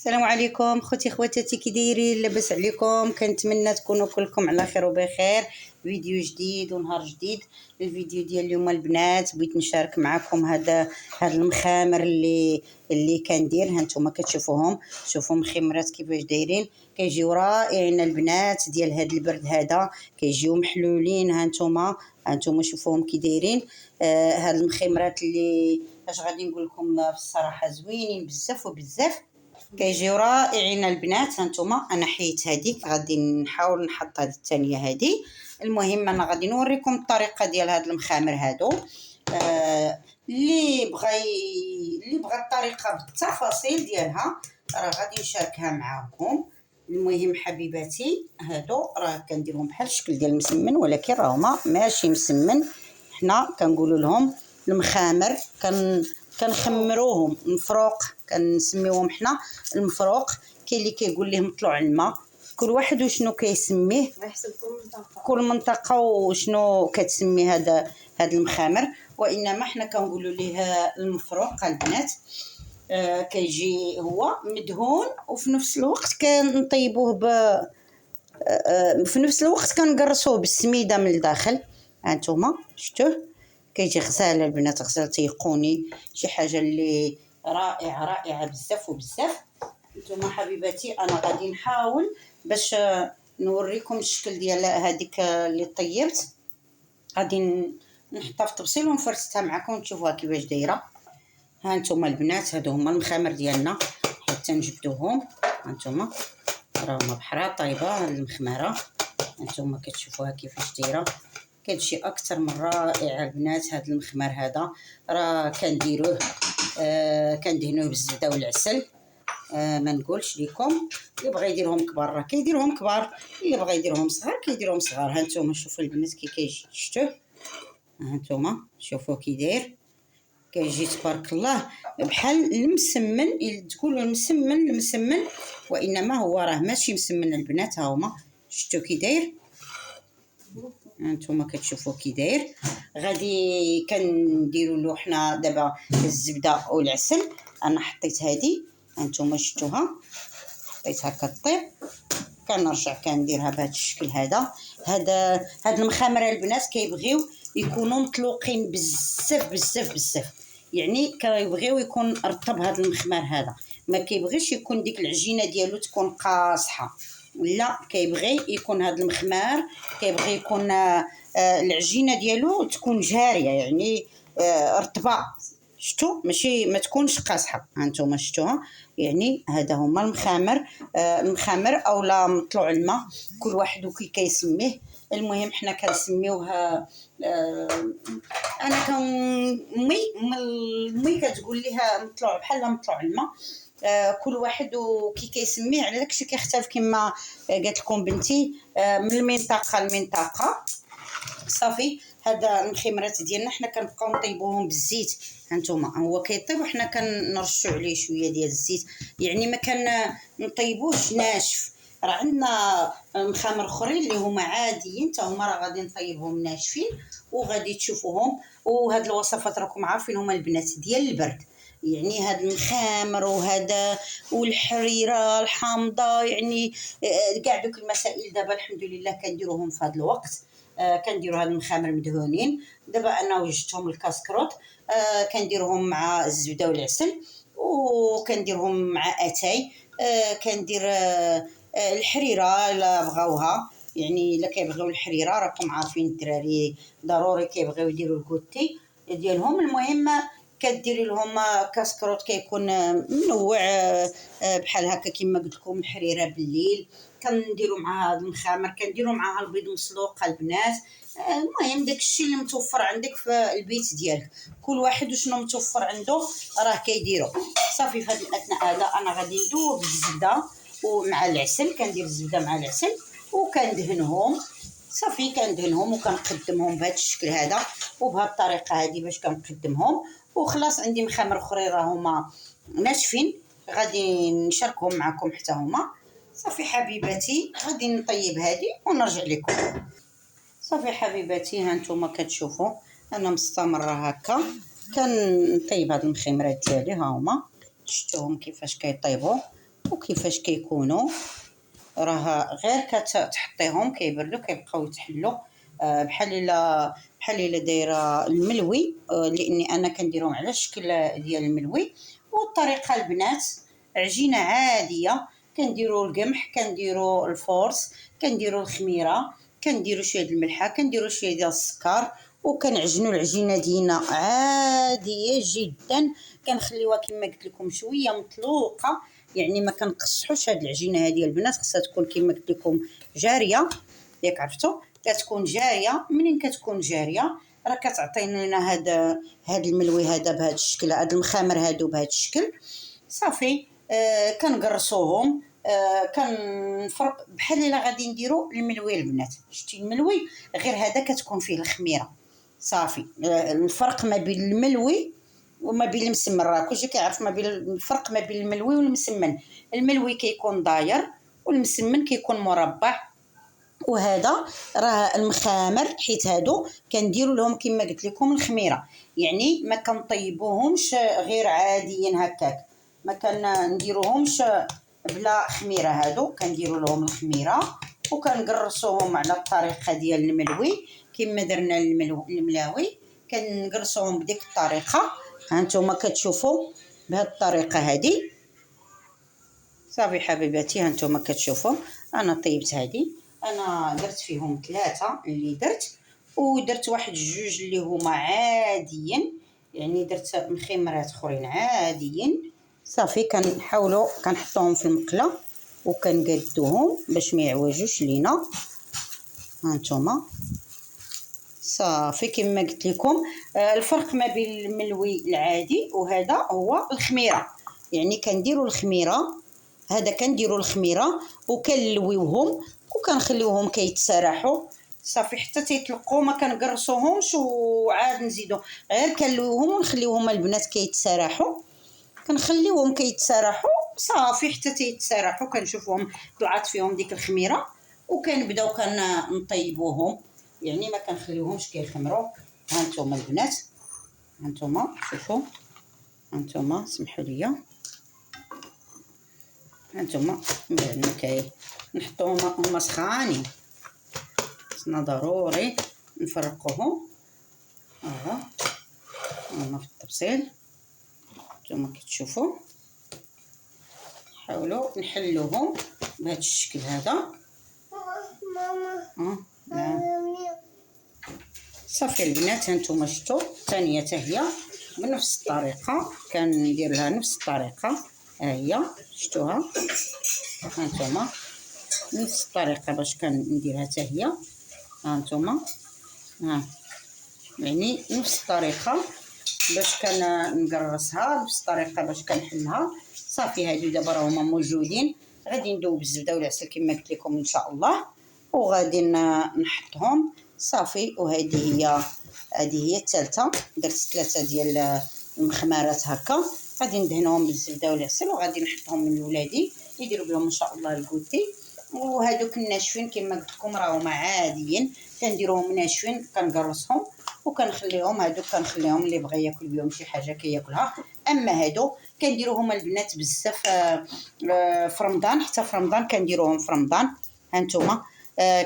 السلام عليكم خوتي خواتاتي، كي دايرين؟ لاباس عليكم؟ كنتمنى تكونوا كلكم على خير وبخير. فيديو جديد ونهار جديد. الفيديو ديال اليوم البنات بغيت نشارك معكم هذا المخامر اللي كندير. ها نتوما كتشوفوهم، شوفوا مخمرات كيفاش دايرين، كيجيو رائعين البنات. ديال هذا البرد هذا كيجيو محلولين. ها نتوما شوفوهم كي دايرين. هاد المخمرات اللي اش غادي نقول لكم بصراحه زوينين بزاف وبزاف، كيجيو رائعين البنات. هانتوما انا حيت هذيك، غادي نحاول نحط هذه الثانيه هذه. المهم انا غادي نوريكم الطريقه ديال هاد المخامر هادو. اللي بغى الطريقه بالتفاصيل ديالها راه غادي نشاركها معاكم. المهم حبيباتي، هادو راه كنديرهم بحال الشكل ديال المسمن، ولكن راهما ماشي مسمن. حنا كنقولوا لهم المخامر، كنخمروهم مفروق، كنسميوهم حنا المفروق. كاين اللي كيقول ليه مطلوع الماء، كل واحد وشنو كيسميه، على حسب كل منطقه وشنو كتسمي هذا المخامر. وانما حنا كنقولوا ليه المفروق البنات. كيجي هو مدهون، وفي نفس الوقت كنطيبوه في نفس الوقت كنقرصوه بالسميده من الداخل. هانتوما شفتوه كيجي غزال البنات، غزال تيقوني، شي حاجه اللي رائعه بزاف وبزاف. نتوما حبيباتي انا غادي نحاول باش نوريكم الشكل ديال هذيك اللي طيبت. غادي نحطها في الطبسيل ونفرستها معكم تشوفوها كيفاش دايره. ها نتوما البنات، هادو هما المخامر ديالنا حتى نجبدوهم. هانتوما راهما بحرا طايبه هاد المخمره. هانتوما كتشوفوها كيفاش دايره، كتجي اكثر من رائعه البنات. هاد المخمر هذا راه كنديروه كندهنوه بالزبده والعسل. ما نقولش لكم، اللي بغى يديرهم كبار راه كيديرهم كبار، اللي بغى يديرهم صغار كيديرهم صغار. هانتوما شوفوا البنات كي كيجي، شفتوه؟ هانتوما شوفوا كي داير، كيجي تبارك الله بحال المسمن. تقولوا المسمن وانما هو راه ماشي مسمن البنات. ها هما شفتوا كي داير. هانتوما كتشوفوا كي داير. غادي كنديروا له حنا دابا الزبده والعسل. انا حطيت هذه، هانتوما شفتوها، حطيتها كطيب. كنرجع كنديرها بهذا الشكل هذا. هاد المخامر البنات كيبغيو يكونوا مطلوقين بزاف بزاف بزاف، يعني كيبغيو يكون رطب. هذا المخمر هذا ما كيبغيش يكون ديك العجينه ديالو تكون قاصحه، لا كيبغي يكون هذا المخمار كيبغي يكون العجينه ديالو تكون جاريه، يعني رطبه. شفتوا؟ ماشي ما تكونش قاصحه. هانتوما شفتوها، يعني هذا هما المخامر اولا مطلوع الماء، كل واحد وكي كيسميه. المهم حنا كنسميوه انا مي كتقول ليها مطلوع، بحال مطلوع الماء. كل واحد وكي كيسميه، على داكشي كيختلف كما قالت لكم بنتي من المنطقه للمنطقه. صافي هذا المخمرات ديالنا حنا كنبقاو نطيبوهم بالزيت. هانتوما هو كيطيب وحنا كنرشوا عليه شويه ديال الزيت، يعني ما كنطيبوش ناشف. راه عندنا مخامر اخرين اللي هما عاديين حتى هما راه غادي نطيبهم ناشفين وغادي تشوفوهم. وهاد الوصفات راكم عارفين هما البنات ديال البرد، يعني هاد المخامر وهذا والحريره الحامضه، يعني كاع دوك المسائل دابا الحمد لله كنديروهم في هذا الوقت. كنديروا هاد المخامر مدهونين. دابا انا وجدتهم الكاسكروط، كنديرهم مع الزبده والعسل، وكنديرهم مع اتاي. كندير الحريره الا بغاوها، يعني الا كيبغيو الحريره راكم عارفين الدراري ضروري كيبغيو يديروا الكوتي ديالهم. المهم كديري لهم كاسكروط كيكون منوع بحال هكا كما قلت لكم. الحريره بالليل كنديروا مع هذا المخامر، كنديروا معها البيض مسلوق البنات. المهم داكشي اللي متوفر عندك في البيت ديالك، كل واحد وشنو متوفر عنده راه كيديروا. صافي في هذا الاثناء هذا انا غادي ندوب الزبده ومع العسل، كندير الزبده مع العسل وكندهنهم. صافي كندهنهم وكنقدمهم بهذا الشكل هذا وبهذه الطريقه هذه باش كنقدمهم. وخلاص عندي مخامر اخرين راهما ناشفين غادي نشاركهم معكم حتى هما. صافي حبيباتي غادي نطيب هذه ونرجع لكم. صافي حبيباتي هانتوما كتشوفوا انا مستمره هكا كنطيب هاد المخمرات ديالي. ها هما شفتوهم كيفاش كيطيبوا. وكيفاش كيكونوا. راه غير كتحطيهم كيبردوا كيبقاو يتحلوا بحال الا دايره الملوي، لاني انا كنديرهم على الشكل ديال الملوي. والطريقه البنات عجينه عاديه، كنديروا القمح، كنديروا الفورس، كنديروا الخميره، كنديروا شويه د الملحه، كنديروا شويه ديال السكر، وكنعجنوا العجينه ديالنا عاديه جدا. كنخليوها كما قلت لكم شويه مطلوقه، يعني ما كنقصحوش هاد العجينه هذه البنات، خصها تكون كما قلت لكم جاريه. ياك عرفتوا كتكون جاريه. منين كتكون جاريه راه كتعطينا لنا هاد الملوي هذا بهذا الشكل، هاد المخامر هادو بهذا الشكل. صافي كنقرصوهم. كنفرق بحال الا غادي نديروا الملوي البنات. شتي الملوي غير هذا كتكون فيه الخميره. صافي الفرق ما بين الملوي وما بين المسمن، راه كلشي كيعرف ما بين الفرق ما بين الملوي والمسمن. الملوي كيكون داير والمسمن كيكون مربع. وهذا راه المخامر، حيت هادو كنديروا لهم كما قلت لكم الخميره، يعني ما كنطيبوهمش غير عاديين هكاك، ما كنديروهمش بلا خميره. هادو كنديروا لهم الخميره وكنقرصوهم على الطريقه ديال الملوي كما درنا الملاوي. كنقرصوهم بديك الطريقه. هانتوما كتشوفوا بهذه الطريقه هذه. صافي حبيباتي هانتوما كتشوفوا انا طيبت هذه. انا درت فيهم 3 اللي درت، ودرت واحد جوج اللي هما عاديين، يعني درت مخمرات اخرين عاديين. صافي كنحاولوا كنحطوهم في المقله وكنقادوهم باش ما يعوجوش لينا. هانتوما صافي كما قلت لكم الفرق ما بين الملوي العادي وهذا هو الخميره، يعني كنديروا الخميره. هذا كنديروا الخميره وكنلويوهم وكنخليوهم كيتسرحوا. صافي حتى تيطلقوا، ما كنقرصوهمش وعاد نزيدوا، غير كنلويوهم ونخليوهم البنات كيتسرحوا. كنخليوهم كيتسرحوا صافي حتى تيتسرحوا. كنشوفوهم طلعت فيهم ديك الخميره وكنبداو كنطيبوهم، يعني ما كنخليوهمش كيخمروا. هانتوما البنات، هانتوما شوفوا، هانتوما سمحوا لي، هانتوما من بعد ما نحطوهم هما سخانين، خصنا ضروري نفرقوهم. هما في التبصيل نتوما كتشوفوا. نحاولوا نحلوهم بهذا الشكل هذا. صافي البنات هانتوما شفتوا الثانيه حتى هي بنفس الطريقه كندير لها نفس الطريقه. ها هي شفتوها هانتوما نفس الطريقه باش كنديرها حتى هي. هانتوما يعني نفس الطريقه باش كنقرصها، نفس الطريقه باش كنحلها. صافي هادو دابا راهما موجودين، غادي ندوب بالزبده والعسل كما قلت لكم ان شاء الله، وغادي نحطهم. صافي وهذه هي الثالثه. درت 3 ديال المخمرات هكا، غادي ندهنهم بالزبده والعسل وغادي نحطهم من ولادي يديروا بهم ان شاء الله الكوتي. وهذوك الناشفين كما قلت لكم راهما عاديين، كنديروهم ناشفين كنقرصهم وكنخليهم. هادو كنخليهم اللي بغى ياكل بهم شي حاجه كياكلها. اما هادو كنديروهم البنات بزاف في رمضان، حتى في رمضان كنديروهم في رمضان. هانتوما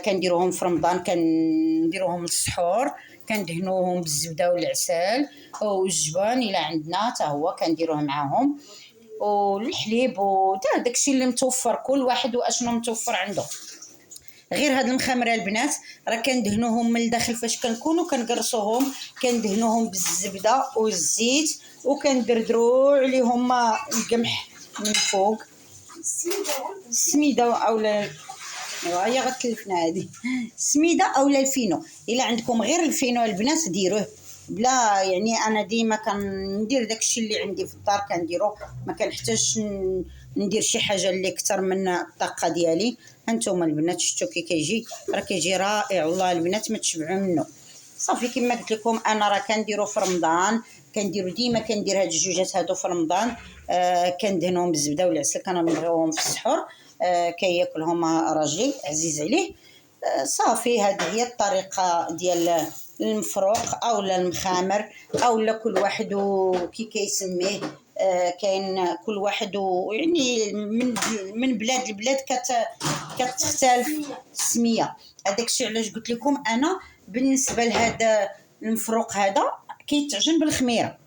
كنديروهم في رمضان، كنديروهم للسحور، كندهنوهم بالزبده والعسل والجبن الا عندنا حتى هو كنديروه معاهم، والحليب وداكشي اللي متوفر، كل واحد واشنو متوفر عنده. غير هاد المخمره البنات راه كندهنوهم من الداخل فاش كنكونوا كنقرصوهم، كندهنوهم بالزبده والزيت وكندردروا عليهم القمح من فوق. السميده اولا هي غتلفنا هذه السميده اولا الفينو. الا عندكم غير الفينو البنات ديروه بلا، يعني انا ديما كندير داكشي اللي عندي في الدار كنديرو، ما كنحتاجش ندير شي حاجه اللي اكثر من الطاقه ديالي. هانتوما البنات شفتوا كي كيجي، راه كيجي رائع والله البنات ما تشبعوا منه. صافي كما قلت لكم انا راه كنديرو في رمضان، كنديرو ديما كندير هاد الجوجات هادو في رمضان. كندهنهم بالزبده والعسل، كنبغيوهم في السحور كياكلهم راجلي عزيز عليه. صافي هذه هي الطريقه ديال المفروق اولا المخامر اولا كل واحد كي كيسميه كاين كل واحد يعني من بلاد لبلاد كتختلف السميه. هذاك الشيء علاش قلت لكم انا بالنسبه لهذا المفروق هذا كيتعجن بالخميره،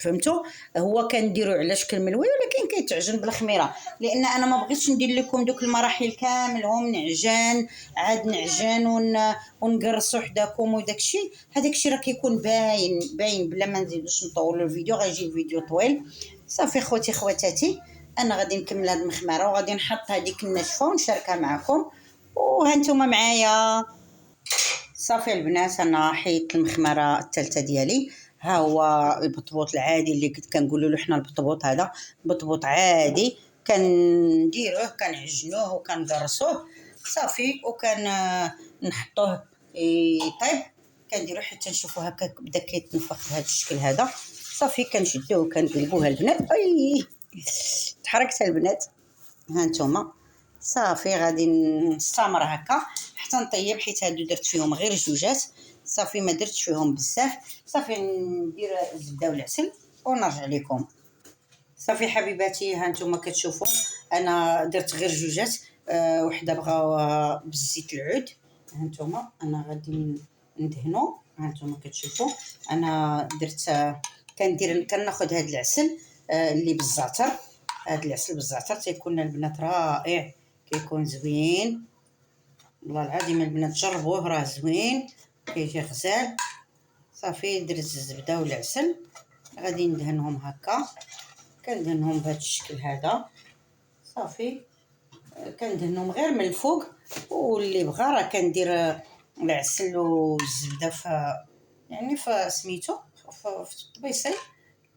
فهمتوا؟ هو كنديرو على شكل ملوي ولكن كيتعجن بالخميره، لان انا ما بغيتش ندير لكم دوك المراحل كاملهم نعجن عاد نعجن ونقرصوا حداكم وداك الشيء. هذاك الشيء راه كيكون باين بلا ما نزيدوش نطولوا الفيديو، غيجي الفيديو طويل. صافي خوتي خواتاتي، انا غادي نكمل هاد المخمره وغادي نحط هذيك الناشفه ونشاركها معكم وها نتوما معايا. صافي البنات، انا حيدت المخمره الثالثه ديالي. ها هو البطبوط العادي اللي كنت كنقولوا له حنا البطبوط هذا بطبوط عادي، كنديروه كنعجنوه وكنقرصوه صافي نحطوه يطيب. كنديرو حتى نشوفوا هكا بدا كيتنفخ بهذا الشكل هذا. صافي كنشدوه وكنقلبوها البنات. اي تحركت البنات. ها نتوما صافي غادي نستمر هكا حتى نطيب، حيت هادو درت فيهم غير جوجات صافي ما درتش فيهم بزاف. صافي ندير الزبده والعسل ونرجع لكم. صافي حبيباتي، ها نتوما كتشوفوا انا درت غير جوجات، وحده بغاوها بالزيت العود. ها نتوما انا غادي ندهنو. ها نتوما كتشوفوا انا درت كناخذ هذا العسل اللي بالزعتر. هذا العسل بالزعتر تيكون البنات رائع، كيكون زوين والله العظيم البنات جربوه راه زوين كيجي غزال. صافي درت الزبده والعسل غادي ندهنهم هكا، كندهنهم بهذا الشكل هذا. صافي كندهنهم غير من الفوق، واللي بغى راه كندير العسل والزبده يعني سميتو في الطبيسي،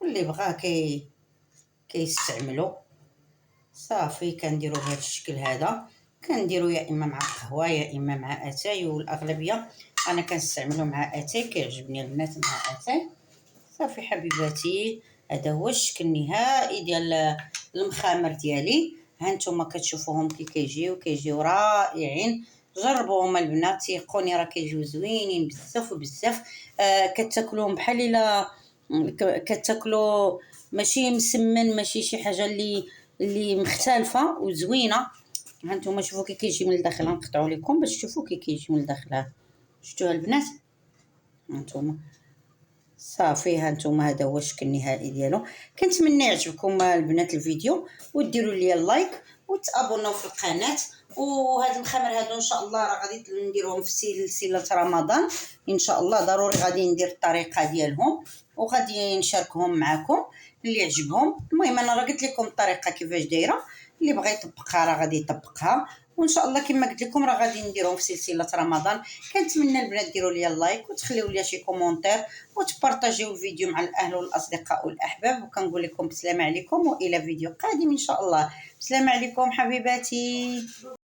واللي بغاه كيستعملو. صافي كنديرو بهذا الشكل هذا، كنديرو يا اما مع قهوه يا اما مع اتاي، والاغلبيه انا كنستعملو مع اتاي، كيعجبني البنات مع اتاي. صافي حبيباتي، هذا هو الشكل النهائي ديال المخامر ديالي. ها نتوما كتشوفوهم كيجيو رائعين. جربوهم البنات تيقوني راه كيجيو زوينين بزاف وبزاف. كتاكلوهم بحال الا كتاكلو ماشي مسمن، ماشي شي حاجه اللي مختلفه وزوينه. ها نتوما شوفوا كي كيجي من الداخل، غنقطعوا لكم باش تشوفوا كي كيجي من الداخل. شفتوها البنات؟ ها نتوما صافي، ها نتوما هذا هو الشكل النهائي ديالو. كنتمنى يعجبكم البنات الفيديو وديروا لي اللايك وتابوناو في القناه. وهاد المخامر هادو ان شاء الله راه غادي نديروهم في سلسله رمضان ان شاء الله. ضروري غادي ندير الطريقه ديالهم وغادي نشاركهم معكم اللي عجبهم. المهم انا راه قلت لكم الطريقه كيفاش دايره، اللي بغى يطبقها راه غادي يطبقها. وان شاء الله كما قلت لكم راه غادي نديرهم في سلسله رمضان. كنتمنى البنات ديروا لي اللايك وتخليوا لي شي كومونتير وتبارطاجيو الفيديو مع الاهل والاصدقاء والاحباب. وكنقول لكم بسلام عليكم والى فيديو قادم ان شاء الله. بسلام عليكم حبيباتي.